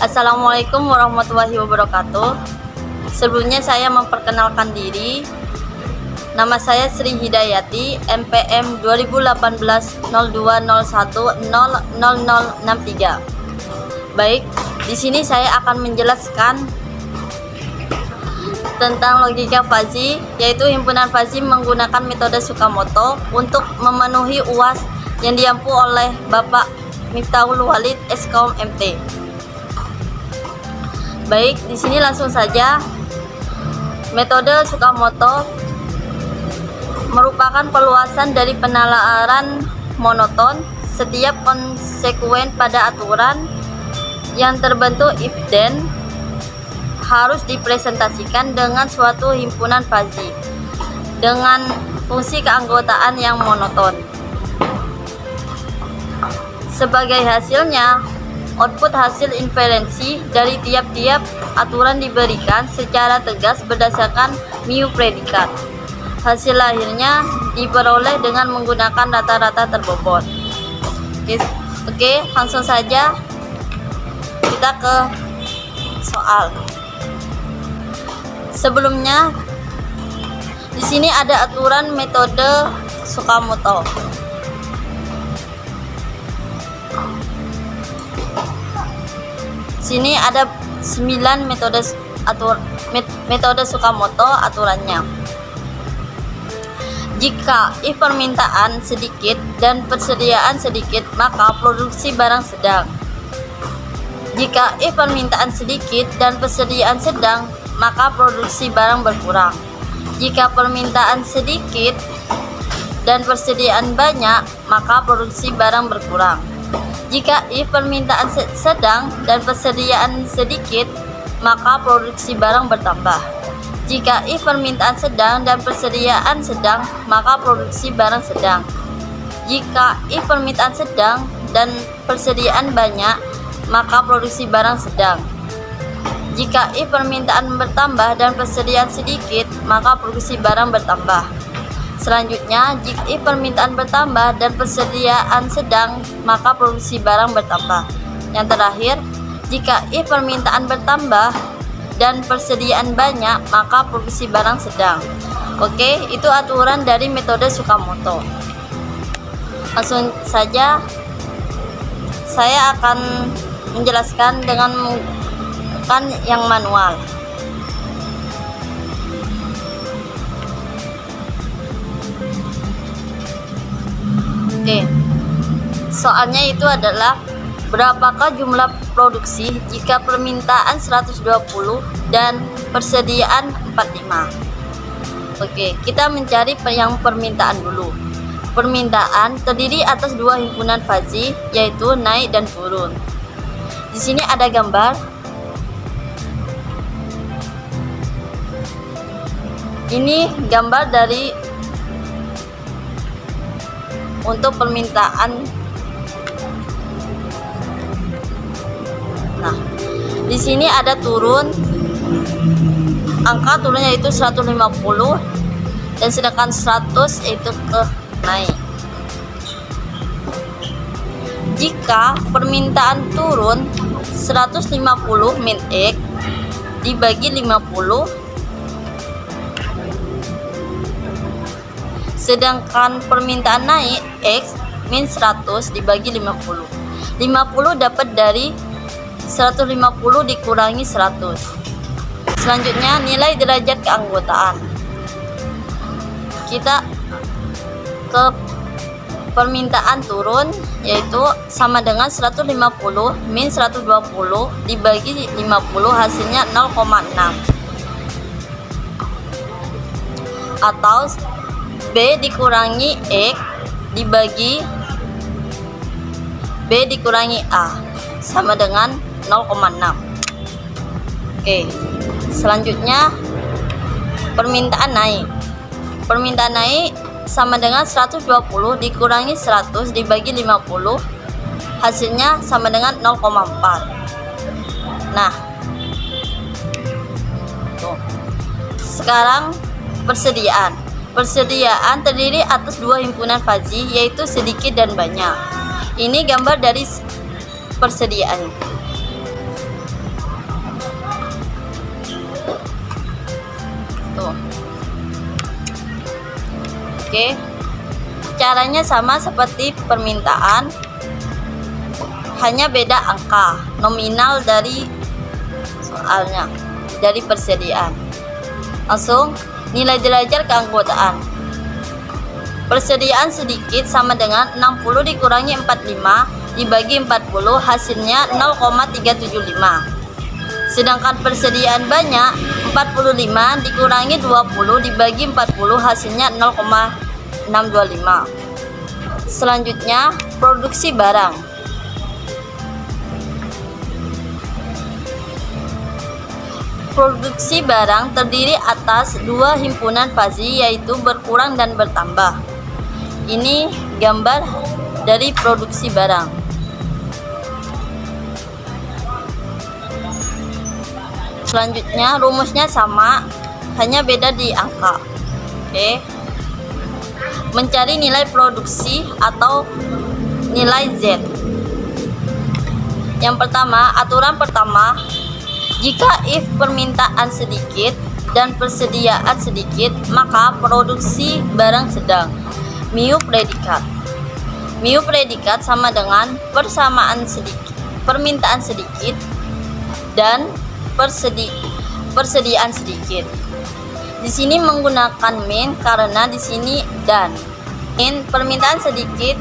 Assalamualaikum warahmatullahi wabarakatuh. Sebelumnya saya memperkenalkan diri. Nama saya Sri Hidayati, NPM 2018-0201-00063. Baik, di sini saya akan menjelaskan tentang logika fuzzy, yaitu himpunan fuzzy menggunakan metode Tsukamoto untuk memenuhi UAS yang diampu oleh Bapak Miftahul Walid, Eskom MT. Baik, di sini langsung saja. Metode Tsukamoto merupakan perluasan dari penalaran monoton. Setiap konsekuen pada aturan yang terbentuk if then harus dipresentasikan dengan suatu himpunan fuzzy dengan fungsi keanggotaan yang monoton. Sebagai hasilnya, output hasil inferensi dari tiap-tiap aturan diberikan secara tegas berdasarkan mu predikat. Hasil lahirnya diperoleh dengan menggunakan rata-rata terbobot. Oke, langsung saja kita ke soal. Sebelumnya, di sini ada aturan metode Tsukamoto. Sini ada 9 metode Tsukamoto aturannya. Jika if permintaan sedikit dan persediaan sedikit, maka produksi barang sedang. Jika if permintaan sedikit dan persediaan sedang, maka produksi barang berkurang. Jika permintaan sedikit dan persediaan banyak, maka produksi barang berkurang. Jika if permintaan sedang dan persediaan sedikit, maka produksi barang bertambah. Jika if permintaan sedang dan persediaan sedang, maka produksi barang sedang. Jika if permintaan sedang dan persediaan banyak, maka produksi barang sedang. Jika if permintaan bertambah dan persediaan sedikit, maka produksi barang bertambah. Selanjutnya, jika if permintaan bertambah dan persediaan sedang, maka produksi barang bertambah. Yang terakhir, jika if permintaan bertambah dan persediaan banyak, maka produksi barang sedang. Oke, itu aturan dari metode Tsukamoto. Langsung saja saya akan menjelaskan dengan yang manual. Oke, soalnya itu adalah berapakah jumlah produksi jika permintaan 120 dan persediaan 45. Oke, kita mencari yang permintaan dulu. Permintaan terdiri atas dua himpunan fuzzy, yaitu naik dan turun. Di sini ada gambar. Ini gambar dari untuk permintaan. Nah, di sini ada turun. Angka turunnya itu 150 dan sedangkan 100 itu ke naik. Jika permintaan turun 150 min X dibagi 50, sedangkan permintaan naik X min 100 dibagi 50. 50 dapat dari 150 dikurangi 100. Selanjutnya, nilai derajat keanggotaan. Kita ke permintaan turun, yaitu sama dengan 150 min 120 dibagi 50, hasilnya 0,6. Atau B dikurangi X dibagi B dikurangi A sama dengan 0,6. Oke, selanjutnya permintaan naik. Permintaan naik sama dengan 120 dikurangi 100 dibagi 50, hasilnya sama dengan 0,4. Nah, tuh. Sekarang persediaan. Persediaan terdiri atas dua himpunan fuzzy, yaitu sedikit dan banyak. Ini gambar dari persediaan. itu. Oke, caranya sama seperti permintaan, hanya beda angka nominal dari soalnya, dari persediaan. Langsung nilai belajar keanggotaan. Persediaan sedikit sama dengan 60 dikurangi 45 dibagi 40, hasilnya 0,375. Sedangkan persediaan banyak 45 dikurangi 20 dibagi 40, hasilnya 0,625. Selanjutnya produksi barang. Produksi barang terdiri atas dua himpunan fasi, yaitu berkurang dan bertambah. Ini gambar dari produksi barang. Selanjutnya rumusnya sama, hanya beda di angka. Oke. Mencari nilai produksi atau nilai Z. Yang pertama, aturan pertama, jika if permintaan sedikit dan persediaan sedikit, maka produksi barang sedang. Mu predikat. Mu predikat sama dengan persamaan sedikit, permintaan sedikit dan persediaan sedikit. Di sini menggunakan min karena di sini dan. Min permintaan sedikit,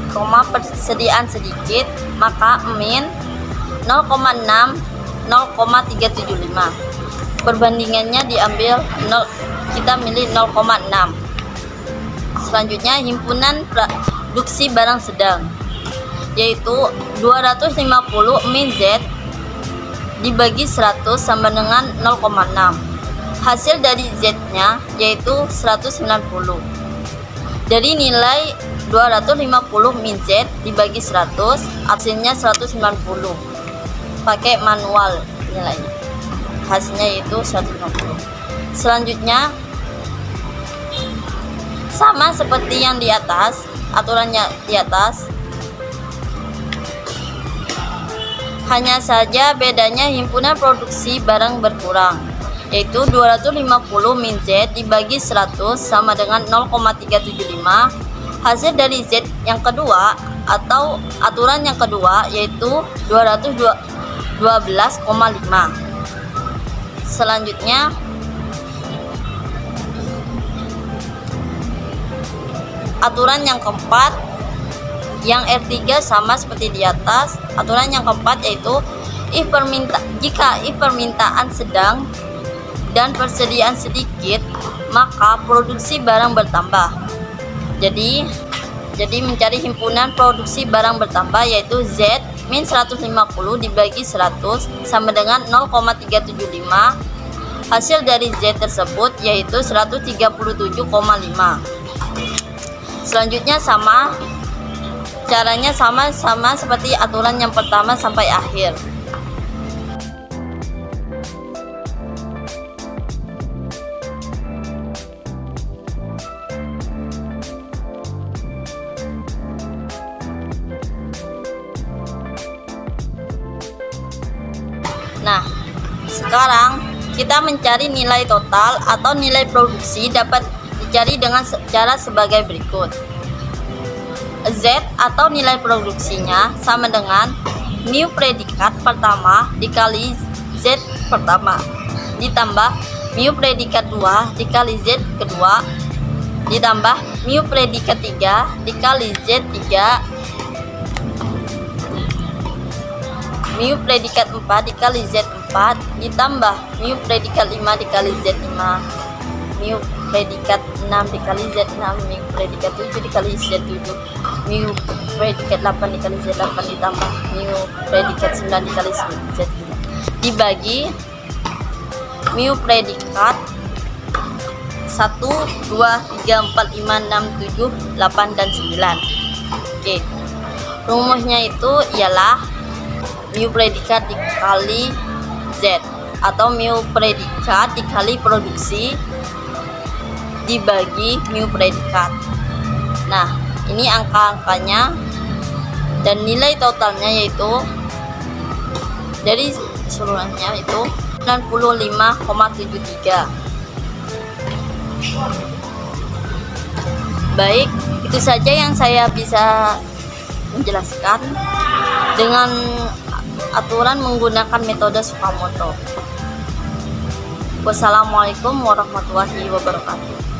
persediaan sedikit, maka min 0,6 0,375. Perbandingannya diambil 0, kita milih 0,6. Selanjutnya himpunan produksi barang sedang, yaitu 250 min Z dibagi 100 sama dengan 0,6. Hasil dari Z-nya yaitu 190. Dari nilai 250 min Z dibagi 100, hasilnya 190. Pakai manual nilainya. Hasilnya yaitu 190. Selanjutnya sama seperti yang di atas, aturannya di atas. Hanya saja bedanya himpunan produksi barang berkurang, yaitu 250 min Z dibagi 100 sama dengan 0,375. Hasil dari Z yang kedua atau aturan yang kedua yaitu 212,5. Selanjutnya aturan yang keempat, yang R3 sama seperti di atas. Aturan yang keempat yaitu jika if permintaan sedang dan persediaan sedikit, maka produksi barang bertambah. Jadi mencari himpunan produksi barang bertambah yaitu Z min 150 dibagi 100 sama dengan 0,375. Hasil dari Z tersebut yaitu 137,5. Selanjutnya sama, caranya sama seperti aturan yang pertama sampai akhir. Nah, sekarang kita mencari nilai total atau nilai produksi dapat dicari dengan cara sebagai berikut. Z atau nilai produksinya sama dengan mu predikat pertama dikali Z pertama ditambah mu predikat 2 dikali Z kedua ditambah mu predikat 3 dikali Z 3, mu predikat 4 dikali Z 4 ditambah mu predikat 5 dikali Z 5, mu predikat 6 dikali Z 6, mu predikat 7 dikali Z 7, mu predikat 8 dikali Z 8 ditambah mu predikat 9 dikali Z 9 dibagi mu predikat 1, 2, 3, 4, 5, 6, 7, 8, dan 9. Oke, rumusnya itu ialah mu predikat dikali Z atau mu predikat dikali produksi dibagi mu predikat. Nah, ini angka-angkanya dan nilai totalnya yaitu dari keseluruhannya itu 95,73. Baik, itu saja yang saya bisa menjelaskan dengan aturan menggunakan metode Tsukamoto. Wassalamualaikum warahmatullahi wabarakatuh.